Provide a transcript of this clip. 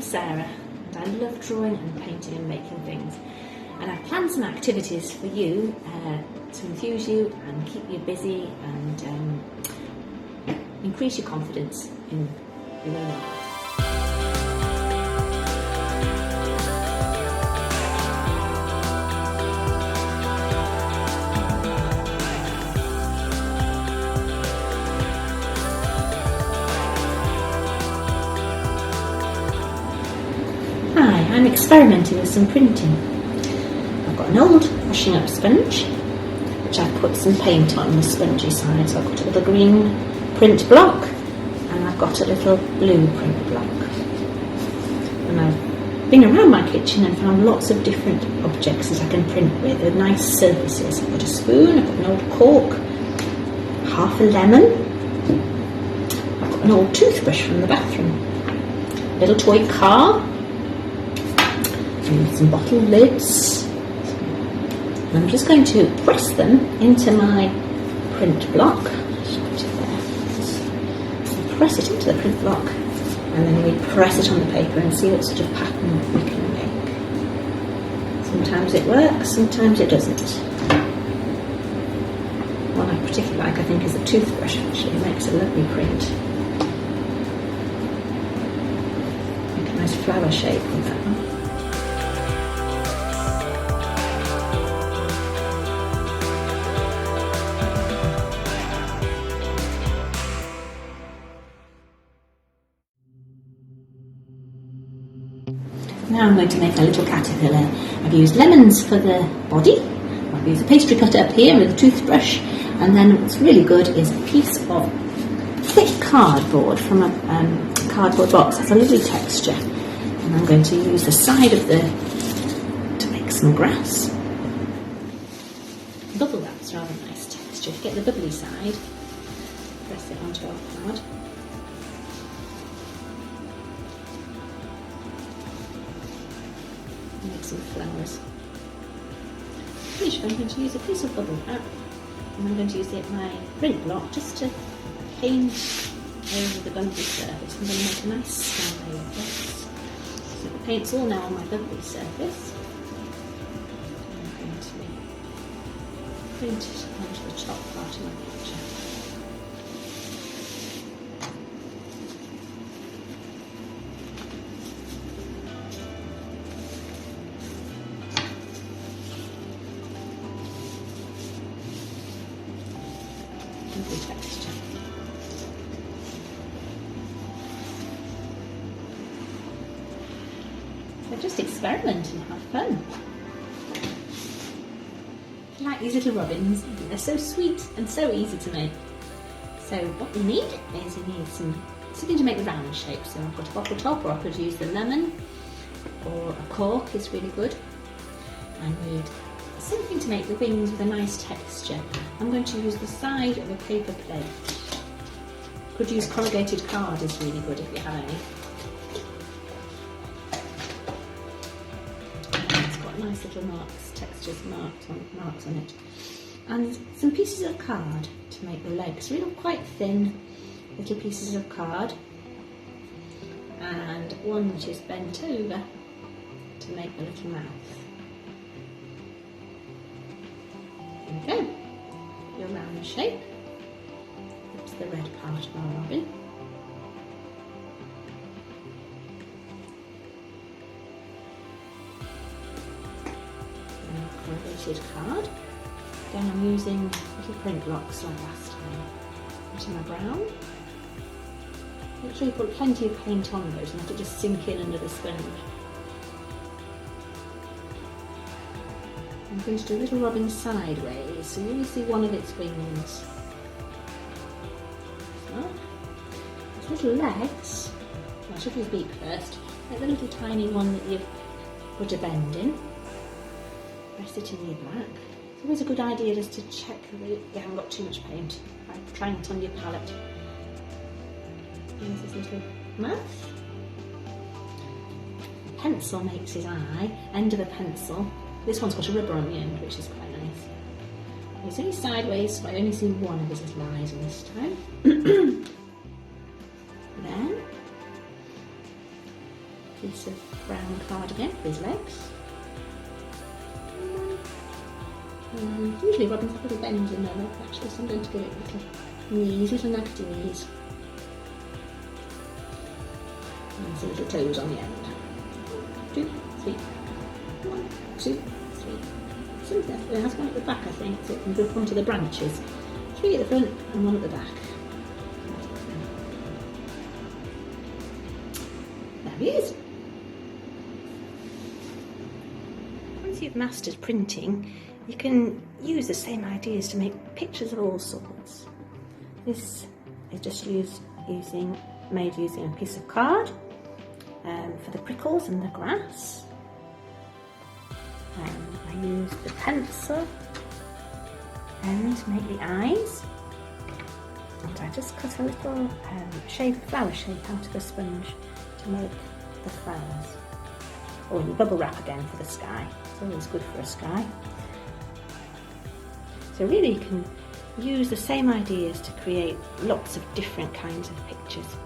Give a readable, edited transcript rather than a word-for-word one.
Sarah, and I love drawing and painting and making things. And I've planned some activities for you to enthuse you and keep you busy and increase your confidence in your own life. Hi, I'm experimenting with some printing. I've got an old washing up sponge, which I've put some paint on the spongy side. So I've got a little green print block, and I've got a little blue print block. And I've been around my kitchen and found lots of different objects that I can print with, with nice surfaces. I've got a spoon, I've got an old cork, half a lemon, I've got an old toothbrush from the bathroom, a little toy car, and some bottle lids. And I'm just going to press them into my print block. Press it into the print block, and then we press it on the paper and see what sort of pattern we can make. Sometimes it works, sometimes it doesn't. One I particularly like, I think, is a toothbrush. Actually, it makes a lovely print. Make a nice flower shape with that one. Now I'm going to make a little caterpillar. I've used lemons for the body. I've used a pastry cutter up here with a toothbrush, and then what's really good is a piece of thick cardboard from a cardboard box. That's a lovely texture. And I'm going to use the side of to make some grass. Bubble wrap's rather nice texture. If you get the bubbly side, press it onto our card. Make some flowers. I'm going to use a piece of bubble wrap, and I'm going to use my print block just to paint over the bubbly surface. I'm going to make a nice sky with this. So the paint's all now on my bubbly surface. I'm going to print it onto the top part of my picture. Texture. So just experiment and have fun. I like these little robins. They're so sweet and so easy to make. So what we need is something to make the round shape. So I've got a bottle top, or I could use the lemon, or a cork is really good. I need something to make the wings with a nice texture. I'm going to use the side of a paper plate. Could use corrugated card, is really good if you have any. It's got nice little marks, textures marks on it. And some pieces of card to make the legs. Really quite thin little pieces of card. And one which is bent over to make the little mouth. There we go, your round shape. That's the red part of our robin. And a corrugated card. Again, I'm using little print blocks like last time. Put in my brown. Make sure you put plenty of paint on those and let it just sink in under the sponge. I'm going to do a little robin sideways, so you only see one of its wings. So, its little legs, I should use beak first, like the little tiny one that you've put a bend in. Press it in your black. It's always a good idea just to check that you haven't got too much paint by trying it on your palette. Here's his little mouth. A pencil makes his eye, end of a pencil. This one's got a rubber on the end, which is quite nice. It's only sideways, so I only see one of his little eyes in this time. Then, piece of brown card again for his legs. And usually robins have little bends in their leg actually, so I'm going to give it little knees, little naggedy knees. And some little toes on the end. 1, 2, 3. 1, 2, 3. Something it has one at the back, I think, so it can grip onto the branches. 3 at the front and 1 at the back. There he is. Once you've mastered printing, you can use the same ideas to make pictures of all sorts. This is just made using a piece of card for the prickles and the grass. I used the pencil pen to make the eyes, and I just cut a little flower shape out of the sponge to make the flowers. Oh, and you bubble wrap again for the sky. It's always good for a sky. So really you can use the same ideas to create lots of different kinds of pictures.